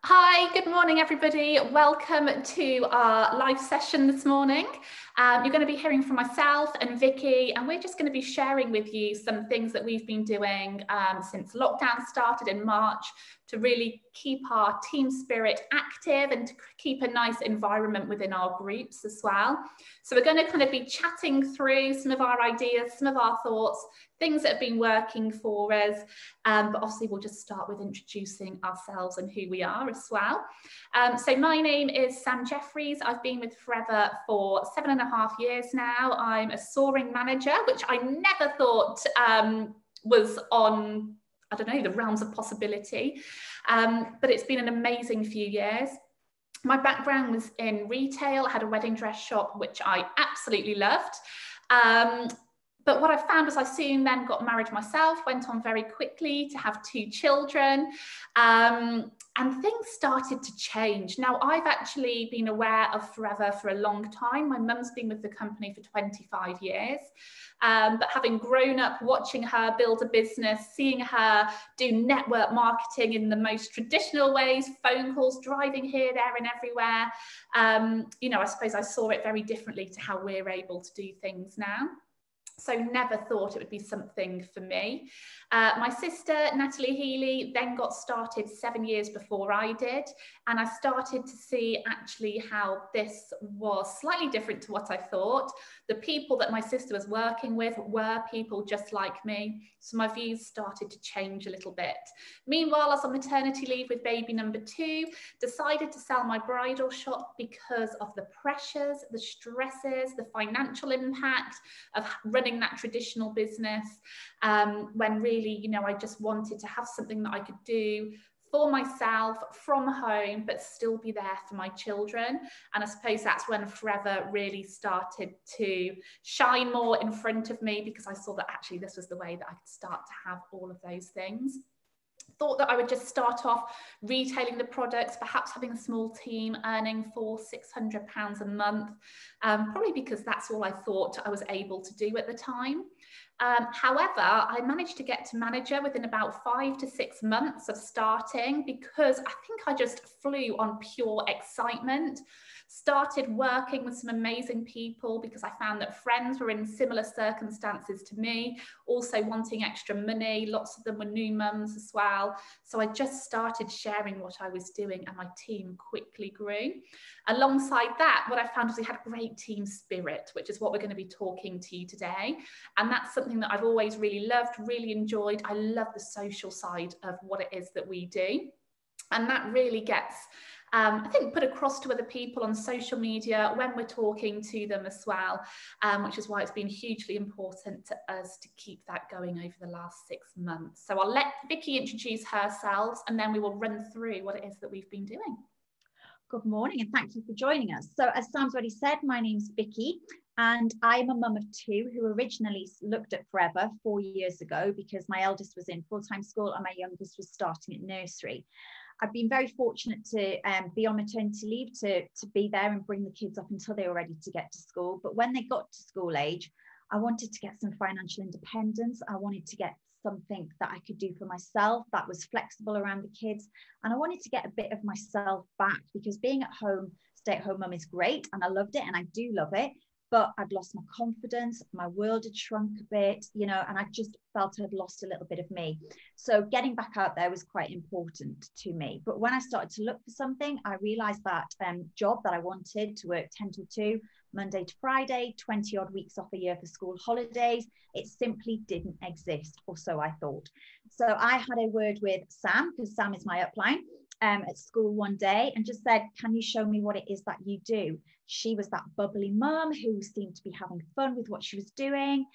Hi, good morning, everybody. Welcome to our live session this morning. You're going to be hearing from myself and Vicky, and we're just going to be sharing with you some things that we've been doing since lockdown started in March to really keep our team spirit active and to keep a nice environment within our groups as well. So we're going to kind of be chatting through some of our ideas, some of our thoughts, things that have been working for us. But obviously we'll just start with introducing ourselves and who we are as well. So my name is Sam Jeffries. I've been with Forever for 7.5 years now. I'm a soaring manager, which I never thought was on, I don't know, the realms of possibility. But it's been an amazing few years. My background was in retail. I had a wedding dress shop, which I absolutely loved. But what I found was I soon then got married myself, went on very quickly to have 2 children, and things started to change. Now, I've actually been aware of Forever for a long time. My mum's been with the company for 25 years. But having grown up watching her build a business, seeing her do network marketing in the most traditional ways, phone calls, driving here, there and everywhere, I suppose I saw it very differently to how we're able to do things now. So never thought it would be something for me. My sister, Natalie Healy, then got started 7 years before I did. And I started to see actually how this was slightly different to what I thought. The people that my sister was working with were people just like me. So my views started to change a little bit. Meanwhile, I was on maternity leave with baby number 2, decided to sell my bridal shop because of the pressures, the stresses, the financial impact of running that traditional business, when really, I just wanted to have something that I could do for myself from home, but still be there for my children. And I suppose that's when Forever really started to shine more in front of me, because I saw that actually this was the way that I could start to have all of those things. Thought that I would just start off retailing the products, perhaps having a small team, earning £400-600 a month, probably because that's all I thought I was able to do at the time. However, I managed to get to manager within about 5 to 6 months of starting, because I think I just flew on pure excitement. Started working with some amazing people because I found that friends were in similar circumstances to me, also wanting extra money. Lots of them were new mums as well. So I just started sharing what I was doing, and my team quickly grew. Alongside that, what I found was we had great team spirit, which is what we're going to be talking to you today. And that's something that I've always really loved, really enjoyed. I love the social side of what it is that we do. And that really gets, I think, put across to other people on social media when we're talking to them as well, which is why it's been hugely important to us to keep that going over the last 6 months. So I'll let Vicky introduce herself, and then we will run through what it is that we've been doing. Good morning, and thank you for joining us. So as Sam's already said, my name's Vicky, and I'm a mum of 2 who originally looked at Forever 4 years ago because my eldest was in full-time school and my youngest was starting at nursery. I've been very fortunate to be on maternity leave to be there and bring the kids up until they were ready to get to school. But when they got to school age, I wanted to get some financial independence. I wanted to get something that I could do for myself that was flexible around the kids. And I wanted to get a bit of myself back, because being at home, stay-at-home mum is great. And I loved it, and I do love it. But I'd lost my confidence, my world had shrunk a bit, and I just felt I'd lost a little bit of me. So getting back out there was quite important to me. But when I started to look for something, I realized that job that I wanted to work 10 till 2, Monday to Friday, 20 odd weeks off a year for school holidays, it simply didn't exist, or so I thought. So I had a word with Sam, because Sam is my upline, at school one day, and just said, can you show me what it is that you do? She was that bubbly mum who seemed to be having fun with what she was doing.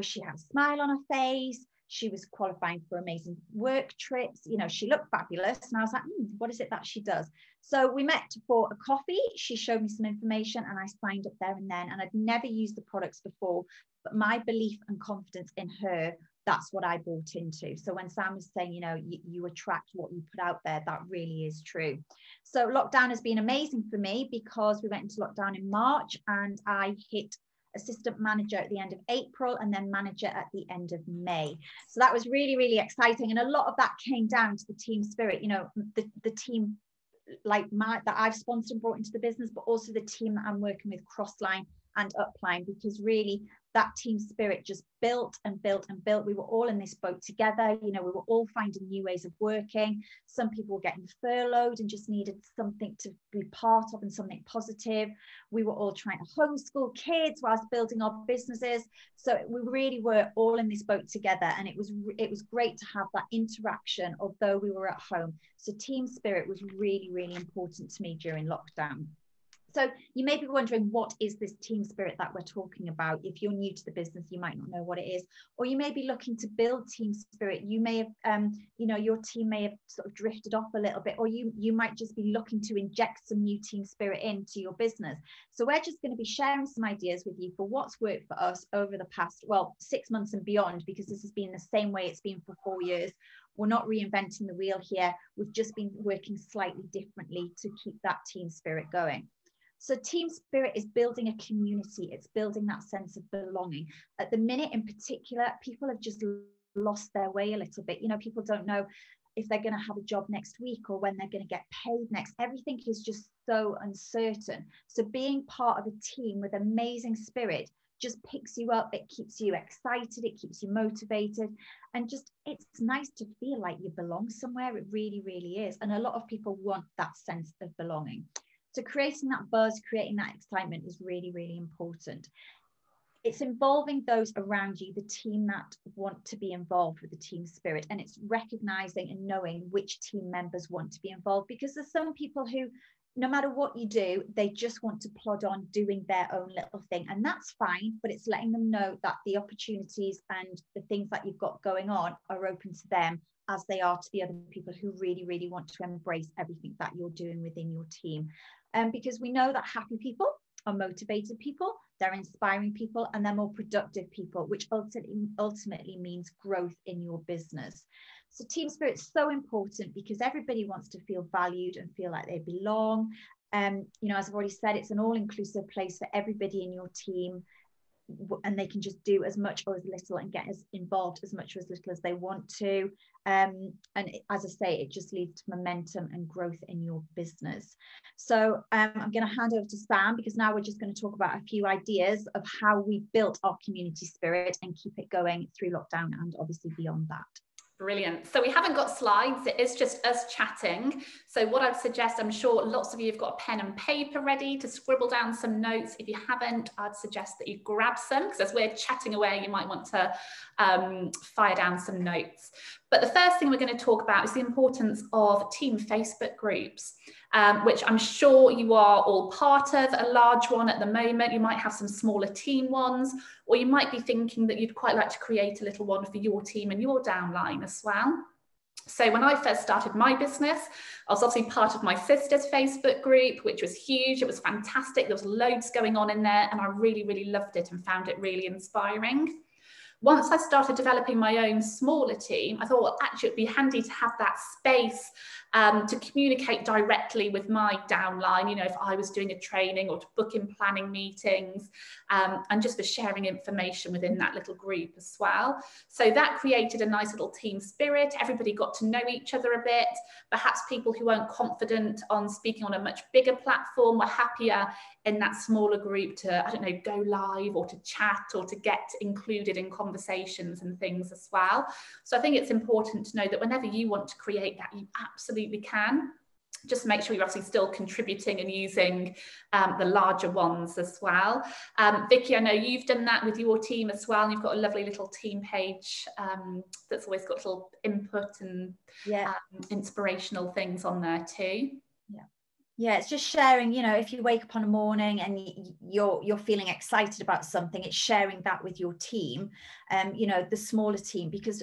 She had a smile on her face. She was qualifying for amazing work trips. She looked fabulous. And I was like, what is it that she does? So we met for a coffee. She showed me some information and I signed up there and then. And I'd never used the products before, but my belief and confidence in her, that's what I bought into. So when Sam was saying, you attract what you put out there, that really is true. So lockdown has been amazing for me, because we went into lockdown in March and I hit assistant manager at the end of April and then manager at the end of May. So that was really, really exciting. And a lot of that came down to the team spirit. The team that I've sponsored and brought into the business, but also the team that I'm working with crossline and upline, because really that team spirit just built and built and built. We were all in this boat together. You know, we were all finding new ways of working. Some people were getting furloughed and just needed something to be part of and something positive. We were all trying to homeschool kids whilst building our businesses. So we really were all in this boat together, and it was great to have that interaction, although we were at home. So team spirit was really, really important to me during lockdown. So you may be wondering, what is this team spirit that we're talking about? If you're new to the business, you might not know what it is, or you may be looking to build team spirit. You may have, your team may have sort of drifted off a little bit, or you might just be looking to inject some new team spirit into your business. So we're just going to be sharing some ideas with you for what's worked for us over the past, 6 months and beyond, because this has been the same way it's been for 4 years. We're not reinventing the wheel here. We've just been working slightly differently to keep that team spirit going. So team spirit is building a community. It's building that sense of belonging. At the minute in particular, people have just lost their way a little bit. You know, people don't know if they're going to have a job next week or when they're going to get paid next. Everything is just so uncertain. So being part of a team with amazing spirit just picks you up. It keeps you excited. It keeps you motivated. And just, it's nice to feel like you belong somewhere. It really, really is. And a lot of people want that sense of belonging. So creating that buzz, creating that excitement is really, really important. It's involving those around you, the team that want to be involved with the team spirit. And it's recognizing and knowing which team members want to be involved, because there's some people who, no matter what you do, they just want to plod on doing their own little thing. And that's fine, but it's letting them know that the opportunities and the things that you've got going on are open to them, as they are to the other people who really, really want to embrace everything that you're doing within your team. Because we know that happy people are motivated people, they're inspiring people, and they're more productive people, which ultimately means growth in your business. So team spirit is so important because everybody wants to feel valued and feel like they belong. As I've already said, it's an all-inclusive place for everybody in your team, and they can just do as much or as little and get as involved as much or as little as they want to. And as I say, it just leads to momentum and growth in your business. So I'm going to hand over to Sam, because now we're just going to talk about a few ideas of how we built our community spirit and keep it going through lockdown and obviously beyond that. Brilliant. So we haven't got slides, it is just us chatting. So what I'd suggest, I'm sure lots of you have got a pen and paper ready to scribble down some notes. If you haven't, I'd suggest that you grab some, because as we're chatting away, you might want to fire down some notes. But the first thing we're going to talk about is the importance of team Facebook groups, which I'm sure you are all part of. A large one at the moment, you might have some smaller team ones, or you might be thinking that you'd quite like to create a little one for your team and your downline as well. So when I first started my business, I was obviously part of my sister's Facebook group, which was huge. It was fantastic. There was loads going on in there, and I really, really loved it and found it really inspiring. Once I started developing my own smaller team, I thought, well, actually, it'd be handy to have that space to communicate directly with my downline, if I was doing a training, or to book in planning meetings, and just for sharing information within that little group as well. So that created a nice little team spirit. Everybody got to know each other a bit. Perhaps people who weren't confident on speaking on a much bigger platform were happier in that smaller group to, go live or to chat or to get included in conversations and things as well. So I think it's important to know that whenever you want to create that, you absolutely can. Just make sure you're obviously still contributing and using the larger ones as well. Vicky, I know you've done that with your team as well, and you've got a lovely little team page that's always got little input and inspirational things on there too. Yeah, it's just sharing, if you wake up on a morning and you're feeling excited about something, it's sharing that with your team, the smaller team, because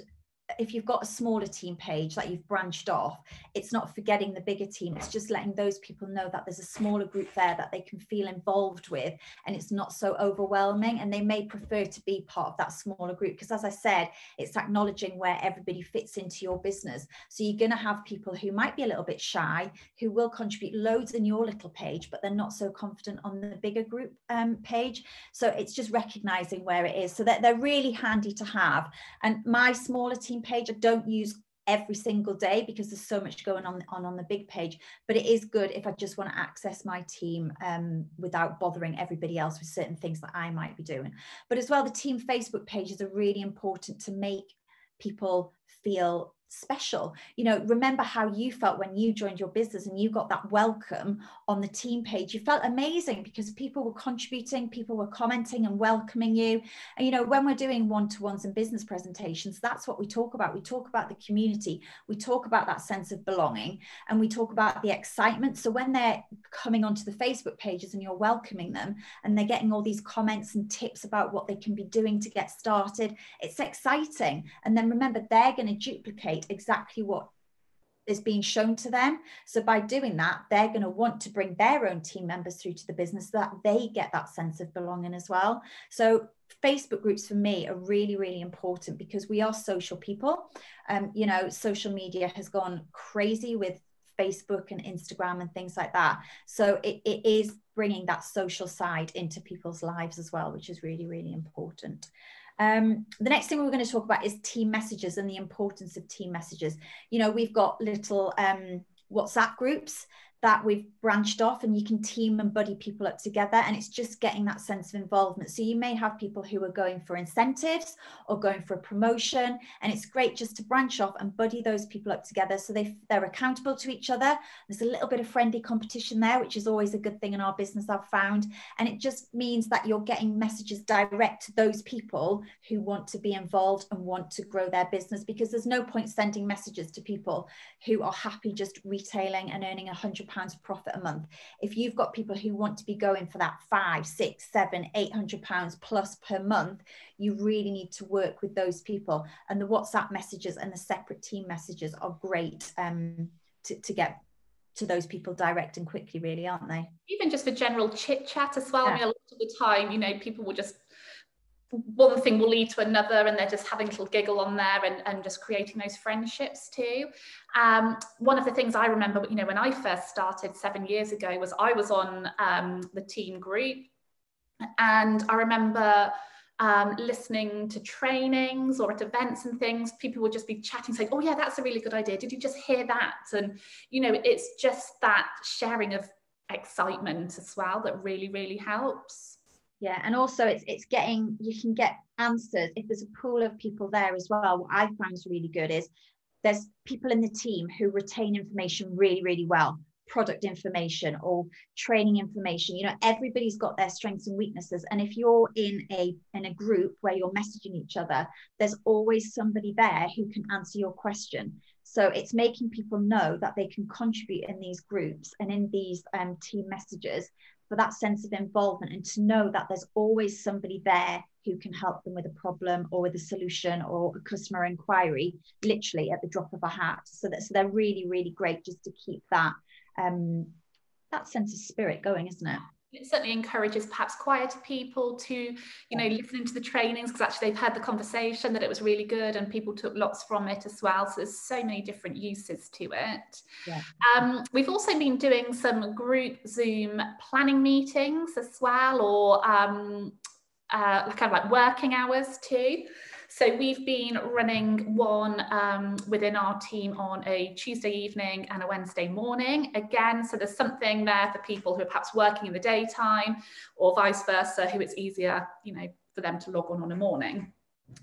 if you've got a smaller team page that you've branched off, it's not forgetting the bigger team. It's just letting those people know that there's a smaller group there that they can feel involved with, and it's not so overwhelming, and they may prefer to be part of that smaller group, because as I said, it's acknowledging where everybody fits into your business. So you're going to have people who might be a little bit shy, who will contribute loads in your little page, but they're not so confident on the bigger group page. So it's just recognizing where it is, so that they're really handy to have. And my smaller team page, I don't use every single day because there's so much going on the big page, but it is good if I just want to access my team without bothering everybody else with certain things that I might be doing. But as well, the team Facebook pages are really important to make people feel special. You know, remember how you felt when you joined your business and you got that welcome on the team page. You felt amazing because people were contributing, people were commenting and welcoming you. And, you know, when we're doing one-to-ones and business presentations, that's what we talk about. We talk about the community. We talk about that sense of belonging, and we talk about the excitement. So when they're coming onto the Facebook pages and you're welcoming them and they're getting all these comments and tips about what they can be doing to get started, it's exciting. And then remember, they're going to duplicate exactly what is being shown to them. So by doing that, they're going to want to bring their own team members through to the business so that they get that sense of belonging as well. So Facebook groups for me are really, really important because we are social people. You know, social media has gone crazy with Facebook and Instagram and things like that. So it is bringing that social side into people's lives as well, which is really, really important. The next thing we're going to talk about is team messages and the importance of team messages. You know, we've got little WhatsApp groups that we've branched off, and you can team and buddy people up together, and it's just getting that sense of involvement. So you may have people who are going for incentives or going for a promotion, and it's great just to branch off and buddy those people up together so they're accountable to each other. There's a little bit of friendly competition there, which is always a good thing in our business, I've found, and it just means that you're getting messages direct to those people who want to be involved and want to grow their business, because there's no point sending messages to people who are happy just retailing and earning £100 profit a month. If you've got people who want to be going for that 5, 6, 7, £800 plus per month, you really need to work with those people. And the WhatsApp messages and the separate team messages are great to get to those people direct and quickly, really, aren't they? Even just for general chit chat as well. Yeah. I mean, a lot of the time, you know, people will just, one thing will lead to another, and they're just having a little giggle on there and just creating those friendships too. One of the things I remember, you know, when I first started 7 years ago, was I was on the team group, and I remember listening to trainings or at events and things, people would just be chatting, saying, oh yeah, that's a really good idea, did you just hear that? And, you know, it's just that sharing of excitement as well that really, really helps. Yeah, and also it's getting, you can get answers if there's a pool of people there as well. What I found is really good is there's people in the team who retain information really, really well, product information or training information. You know, everybody's got their strengths and weaknesses, and if you're in a group where you're messaging each other, there's always somebody there who can answer your question. So it's making people know that they can contribute in these groups and in these team messages for that sense of involvement, and to know that there's always somebody there who can help them with a problem or with a solution or a customer inquiry, literally at the drop of a hat. So they're really, really great just to keep that that sense of spirit going, isn't it? It certainly encourages perhaps quieter people to, you know, listen into the trainings, because actually they've heard the conversation, that it was really good and people took lots from it as well. So there's so many different uses to it. Yeah. We've also been doing some group Zoom planning meetings as well, or kind of like working hours too. So we've been running one within our team on a Tuesday evening and a Wednesday morning. Again, so there's something there for people who are perhaps working in the daytime, or vice versa, who it's easier, you know, for them to log on a morning.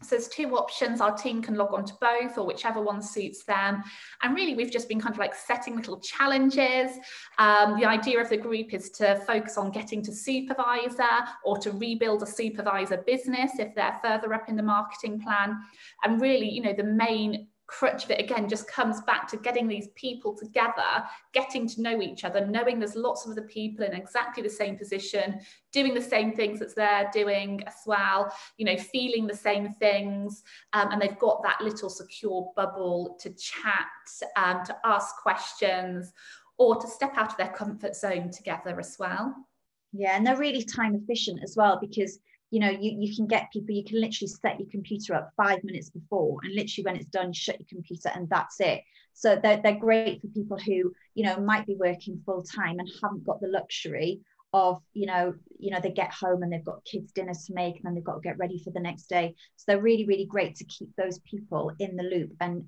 So there's two options. Our team can log on to both, or whichever one suits them. And really, we've just been kind of like setting little challenges. The idea of the group is to focus on getting to supervisor, or to rebuild a supervisor business if they're further up in the marketing plan. And really, you know, the main crutch of it again just comes back to getting these people together, getting to know each other, knowing there's lots of other people in exactly the same position, doing the same things that they're doing as well, you know, feeling the same things, and they've got that little secure bubble to chat, to ask questions, or to step out of their comfort zone together as well. Yeah, and they're really time efficient as well, because you know, you can get people, you can literally set your computer up 5 minutes before, and literally when it's done, shut your computer and that's it. So they're great for people who, you know, might be working full time and haven't got the luxury of, they get home and they've got kids' dinners to make, and then they've got to get ready for the next day. So they're really, really great to keep those people in the loop and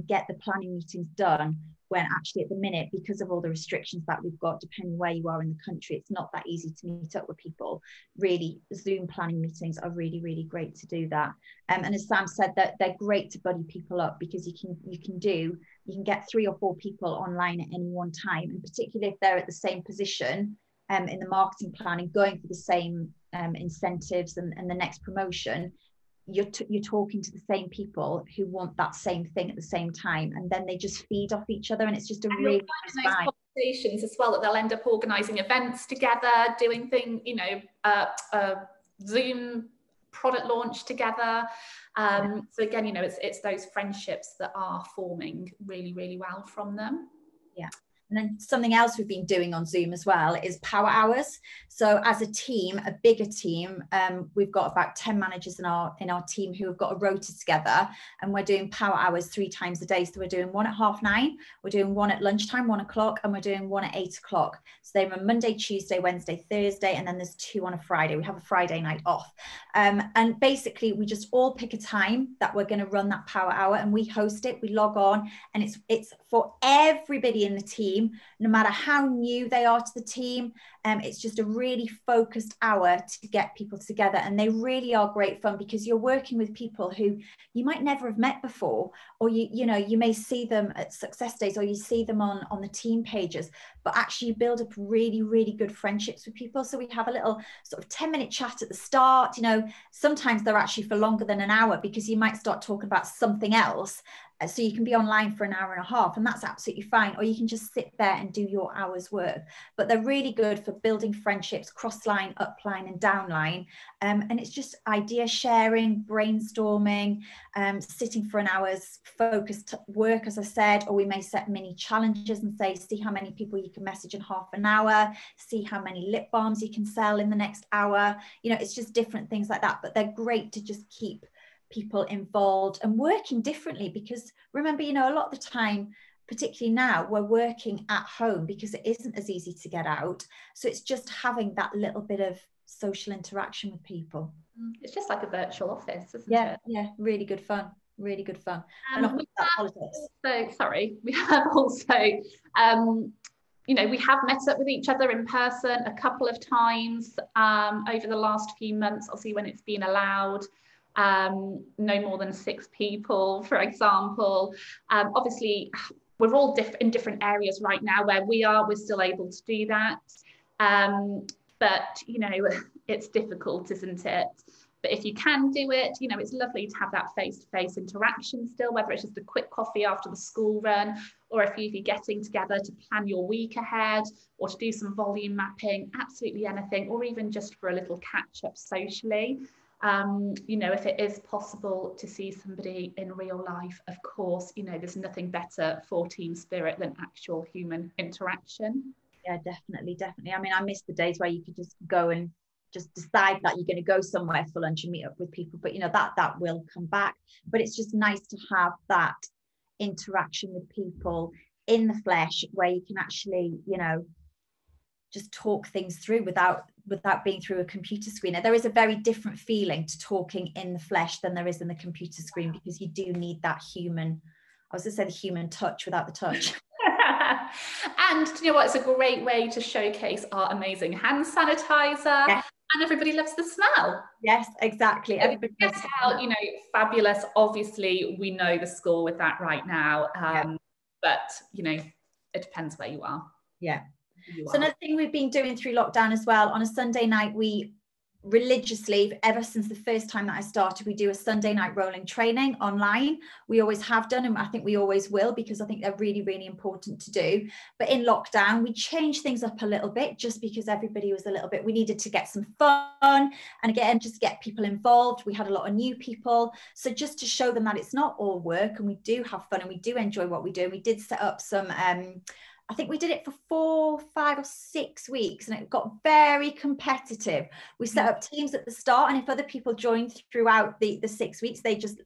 get the planning meetings done, when actually at the minute, because of all the restrictions that we've got, depending where you are in the country, it's not that easy to meet up with people. Really, Zoom planning meetings are really, really great to do that. And as Sam said, that they're great to buddy people up, because you can get 3 or 4 people online at any one time, and particularly if they're at the same position in the marketing planning, going for the same incentives and the next promotion, you're talking to the same people who want that same thing at the same time, and then they just feed off each other, and it's just a really nice vibe. Conversations as well, that they'll end up organising events together, doing things, Zoom product launch together. So again, it's those friendships that are forming really, really well from them. Yeah. And then something else we've been doing on Zoom as well is power hours. So as a team, a bigger team, we've got about 10 managers in our team who have got a rota together, and we're doing power hours 3 times a day. So we're doing one at 9:30, we're doing one at lunchtime, 1 o'clock, and we're doing one at 8 o'clock. So they run Monday, Tuesday, Wednesday, Thursday, and then there's 2 on a Friday. We have a Friday night off. And basically we just all pick a time that we're going to run that power hour, and we host it, we log on, and it's for everybody in the team, no matter how new they are to the team. It's just a really focused hour to get people together, and they really are great fun, because you're working with people who you might never have met before, or you may see them at success days, or you see them on the team pages, but actually you build up really, really good friendships with people. So we have a little sort of 10-minute chat at the start. Sometimes they're actually for longer than an hour, because you might start talking about something else. So you can be online for an hour and a half, and that's absolutely fine. Or you can just sit there and do your hour's work. But they're really good for building friendships, cross-line, up-line and down-line. And it's just idea sharing, brainstorming, sitting for an hour's focused work, as I said. Or we may set mini challenges and say, see how many people you can message in half an hour, see how many lip balms you can sell in the next hour. It's just different things like that. But they're great to just keep people involved and working differently, because remember, a lot of the time, particularly now, we're working at home because it isn't as easy to get out. So it's just having that little bit of social interaction with people. It's just like a virtual office, isn't it? Yeah, really good fun. Really good fun. We have also we have met up with each other in person a couple of times over the last few months, obviously when it's been allowed. No more than 6 people, for example. Obviously, we're all in different areas right now. Where we're still able to do that. But, it's difficult, isn't it? But if you can do it, it's lovely to have that face-to-face interaction still, whether it's just a quick coffee after the school run, or if you're getting together to plan your week ahead, or to do some volume mapping, absolutely anything, or even just for a little catch-up socially. If it is possible to see somebody in real life, of course, there's nothing better for team spirit than actual human interaction. Yeah, definitely. I mean, I miss the days where you could just go and just decide that you're going to go somewhere for lunch and meet up with people, but that will come back. But it's just nice to have that interaction with people in the flesh, where you can actually just talk things through without being through a computer screen. And there is a very different feeling to talking in the flesh than there is in the computer screen, because you do need that human, I was going to say the human touch without the touch. And it's a great way to showcase our amazing hand sanitizer. Yes. And everybody loves the smell. Yes, exactly. Everybody loves the smell. Fabulous. Obviously, we know the score with that right now. But it depends where you are. Yeah. So another thing we've been doing through lockdown as well, on a Sunday night, we religiously, ever since the first time that I started, we do a Sunday night rolling training online. We always have done, and I think we always will, because I think they're really, really important to do. But in lockdown, we changed things up a little bit, just because everybody was we needed to get some fun, and again, just get people involved. We had a lot of new people, so just to show them that it's not all work, and we do have fun and we do enjoy what we do. We did set up some I think we did it for 4, 5 or 6 weeks, and it got very competitive. We set up teams at the start, and if other people joined throughout the 6 weeks, they just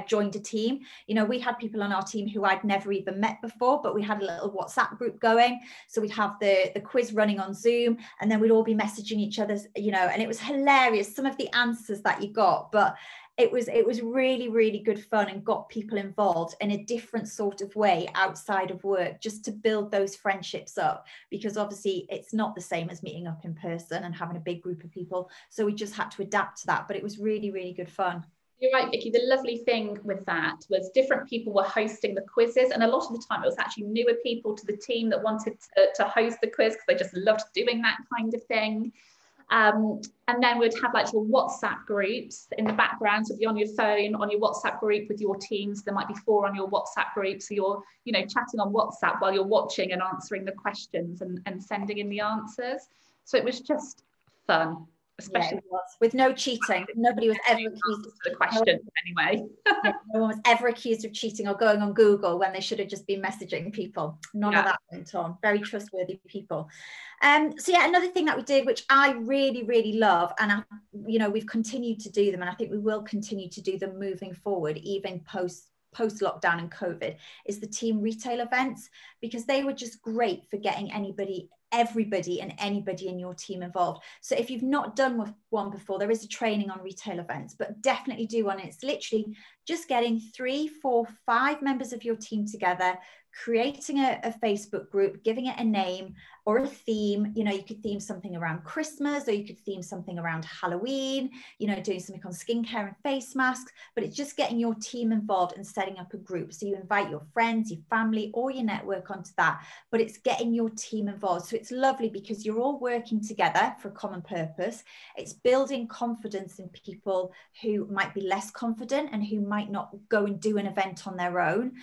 joined a team. You know, we had people on our team who I'd never even met before, but we had a little WhatsApp group going. So we'd have the quiz running on Zoom, and then we'd all be messaging each other, you know, and it was hilarious, some of the answers that you got, but it was really, really good fun, and got people involved in a different sort of way outside of work, just to build those friendships up, because obviously it's not the same as meeting up in person and having a big group of people. So we just had to adapt to that, but it was really, really good fun. You're right, Vicky. The lovely thing with that was different people were hosting the quizzes, and a lot of the time it was actually newer people to the team that wanted to host the quiz because they just loved doing that kind of thing. And then we'd have like little WhatsApp groups in the background. So be on your phone, on your WhatsApp group with your teams. There might be 4 on your WhatsApp group. So you're, you know, chatting on WhatsApp while you're watching and answering the questions and sending in the answers. So it was just fun, especially with no cheating. Nobody was ever accused of the questions anyway. No one was ever accused of cheating or going on Google when they should have just been messaging people. None of that went on. Very trustworthy people. So yeah, another thing that we did, which I really, really love, and you know, we've continued to do them, and I think we will continue to do them moving forward, even post lockdown and COVID, is the team retail events, because they were just great for getting everybody and anybody in your team involved. So if you've not done one before, there is a training on retail events, but definitely do one. It's literally just getting 3, 4, 5 members of your team together, creating a Facebook group, giving it a name or a theme. You know, you could theme something around Christmas, or you could theme something around Halloween, you know, doing something on skincare and face masks, but it's just getting your team involved and setting up a group. So you invite your friends, your family, or your network onto that, but it's getting your team involved. So it's lovely because you're all working together for a common purpose. It's building confidence in people who might be less confident and who might not go and do an event on their own.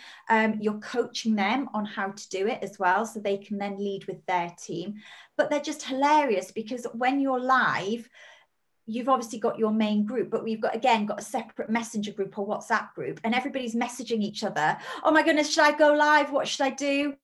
You're coaching them on how to do it as well, so they can then lead with their team. But they're just hilarious, because when you're live, you've obviously got your main group, but we've got a separate messenger group or WhatsApp group, and everybody's messaging each other. Oh my goodness, should I go live? What should I do?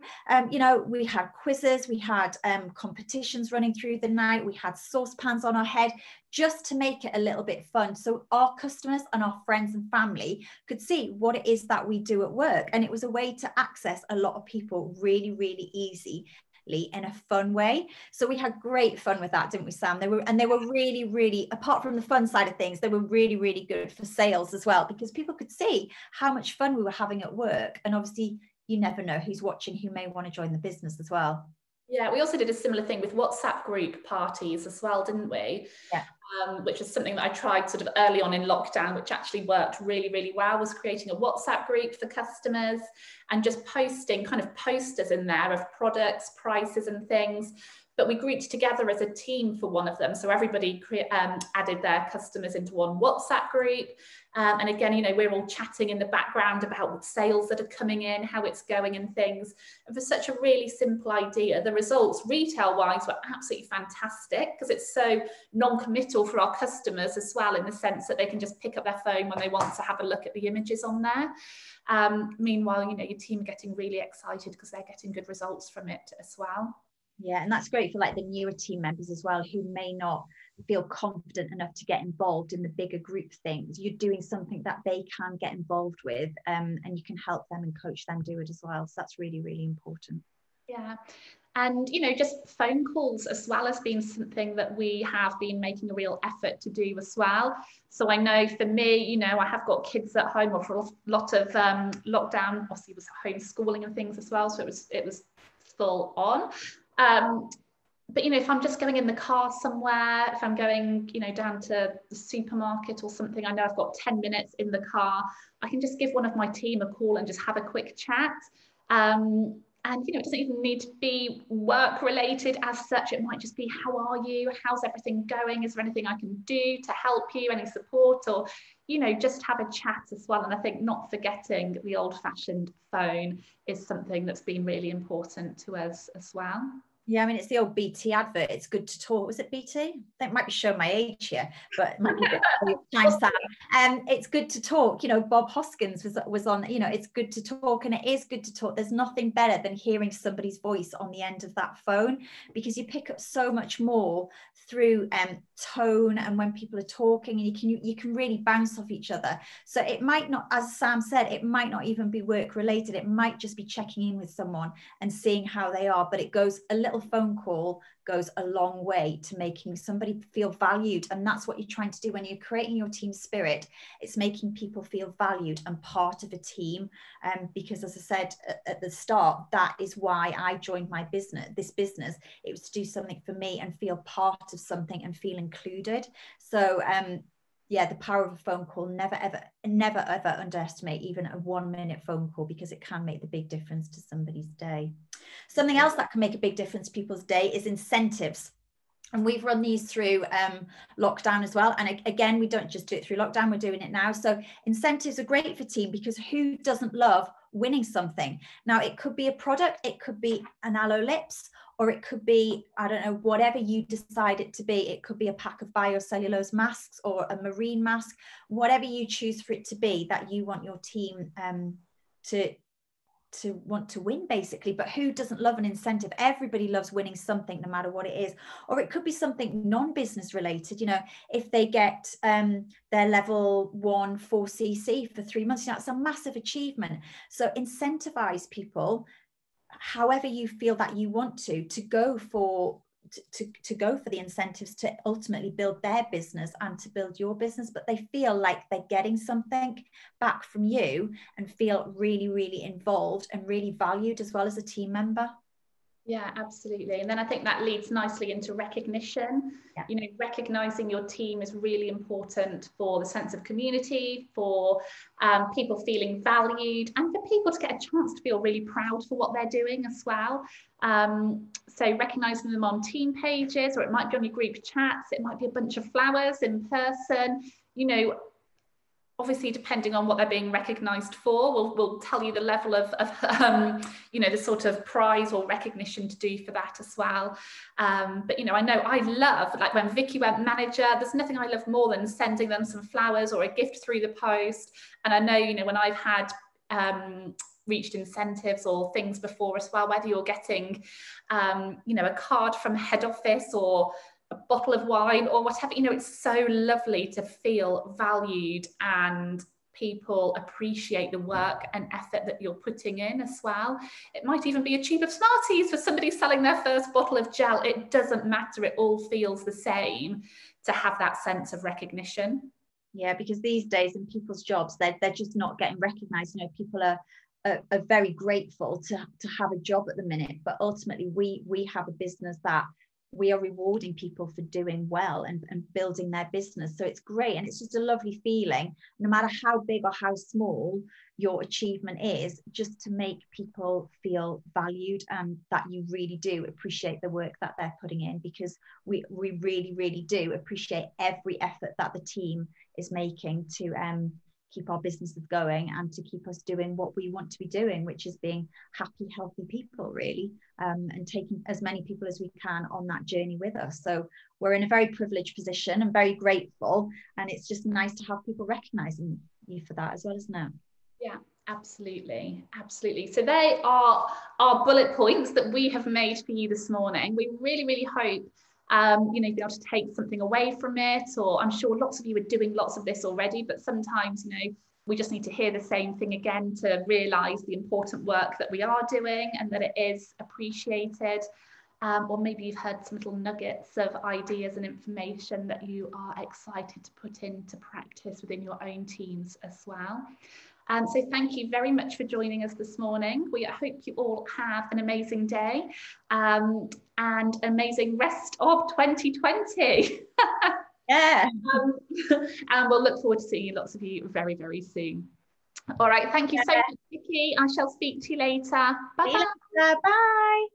You know, we had quizzes, we had competitions running through the night, we had saucepans on our head, just to make it a little bit fun, so our customers and our friends and family could see what it is that we do at work. And it was a way to access a lot of people really, really easy in a fun way. So we had great fun with that, didn't we, Sam? They were really, really, apart from the fun side of things, they were really, really good for sales as well, because people could see how much fun we were having at work. And obviously you never know who's watching, who may want to join the business as well. Yeah, we also did a similar thing with WhatsApp group parties as well, didn't we? Yeah. Which is something that I tried sort of early on in lockdown, which actually worked really, really well, was creating a WhatsApp group for customers and just posting kind of posters in there of products, prices and things. But we grouped together as a team for one of them. So everybody added their customers into one WhatsApp group. And again, you know, we're all chatting in the background about what sales that are coming in, how it's going and things. And for such a really simple idea, the results retail-wise were absolutely fantastic, because it's so non-committal for our customers as well, in the sense that they can just pick up their phone when they want to have a look at the images on there. Meanwhile, you know, your team are getting really excited because they're getting good results from it as well. Yeah, and that's great for like the newer team members as well, who may not feel confident enough to get involved in the bigger group things. You're doing something that they can get involved with, and you can help them and coach them do it as well. So that's really, really important. Yeah. And, you know, just phone calls as well has been something that we have been making a real effort to do as well. So I know for me, you know, I have got kids at home, or for a lot of lockdown, obviously it was homeschooling and things as well. So it was full on. But, you know, if I'm just going in the car somewhere, if I'm going, you know, down to the supermarket or something, I know I've got 10 minutes in the car, I can just give one of my team a call and just have a quick chat. And, you know, it doesn't even need to be work related as such. It might just be, how are you? How's everything going? Is there anything I can do to help you? Any support? Or, you know, just have a chat as well. And I think not forgetting the old-fashioned phone is something that's been really important to us as well. Yeah, I mean, it's the old BT advert. It's good to talk. Was it BT? That might be showing my age here, but it might be a bit of time sad. It's good to talk. You know, Bob Hoskins was on, you know, it's good to talk, and it is good to talk. There's nothing better than hearing somebody's voice on the end of that phone, because you pick up so much more through tone, and when people are talking, and you can really bounce off each other. So it might not, as Sam said, it might not even be work related. It might just be checking in with someone and seeing how they are, but it goes a little phone call goes a long way to making somebody feel valued. And that's what you're trying to do when you're creating your team spirit. It's making people feel valued and part of a team. Because as I said at the start, that is why I joined this business. It was to do something for me and feel part of something and feel included. So yeah, the power of a phone call, never ever underestimate even a 1 minute phone call, because it can make the big difference to somebody's day. Something else that can make a big difference to people's day is incentives. And we've run these through lockdown as well. And again, we don't just do it through lockdown, we're doing it now. So incentives are great for team, because who doesn't love winning something? Now, it could be a product, it could be an aloe lips, or it could be, I don't know, whatever you decide it to be. It could be a pack of biocellulose masks or a marine mask, whatever you choose for it to be that you want your team to want to win, basically. But who doesn't love an incentive? Everybody loves winning something, no matter what it is. Or it could be something non-business related. You know, if they get their level 1 4cc for 3 months, you know, it's a massive achievement. So incentivize people however you feel that you want to go for the incentives to ultimately build their business and to build your business, but they feel like they're getting something back from you and feel really, really involved and really valued as well as a team member. Yeah, absolutely. And then I think that leads nicely into recognition. Yeah. You know, recognizing your team is really important for the sense of community, for people feeling valued, and for people to get a chance to feel really proud for what they're doing as well. So recognizing them on team pages, or it might be on your group chats, it might be a bunch of flowers in person, you know. Obviously, depending on what they're being recognised for, we'll tell you the level of you know, the sort of prize or recognition to do for that as well. But, you know, I know I love, like when Vicky went manager, there's nothing I love more than sending them some flowers or a gift through the post. And I know, you know, when I've had reached incentives or things before as well, whether you're getting, you know, a card from head office or a bottle of wine or whatever, you know, it's so lovely to feel valued and people appreciate the work and effort that you're putting in as well. It might even be a tube of Smarties for somebody selling their first bottle of gel. It doesn't matter. It all feels the same to have that sense of recognition. Yeah, because these days in people's jobs, they're just not getting recognized. You know, people are very grateful to have a job at the minute, but ultimately we have a business that we are rewarding people for doing well and building their business. So it's great. And it's just a lovely feeling, no matter how big or how small your achievement is, just to make people feel valued and that you really do appreciate the work that they're putting in, because we really, really do appreciate every effort that the team is making to keep our businesses going and to keep us doing what we want to be doing, which is being happy, healthy people, really, and taking as many people as we can on that journey with us. So we're in a very privileged position and very grateful, and it's just nice to have people recognizing you for that as well, isn't it? Yeah, absolutely. Absolutely. So they are our bullet points that we have made for you this morning. We really, really hope you know, be able to take something away from it, or I'm sure lots of you are doing lots of this already, but sometimes, you know, we just need to hear the same thing again to realise the important work that we are doing and that it is appreciated. Or maybe you've heard some little nuggets of ideas and information that you are excited to put into practice within your own teams as well. So thank you very much for joining us this morning. We hope you all have an amazing day and amazing rest of 2020. Yeah. And we'll look forward to seeing lots of you very, very soon. All right. Thank you so much, Vicky. I shall speak to you later. Bye-bye. Bye.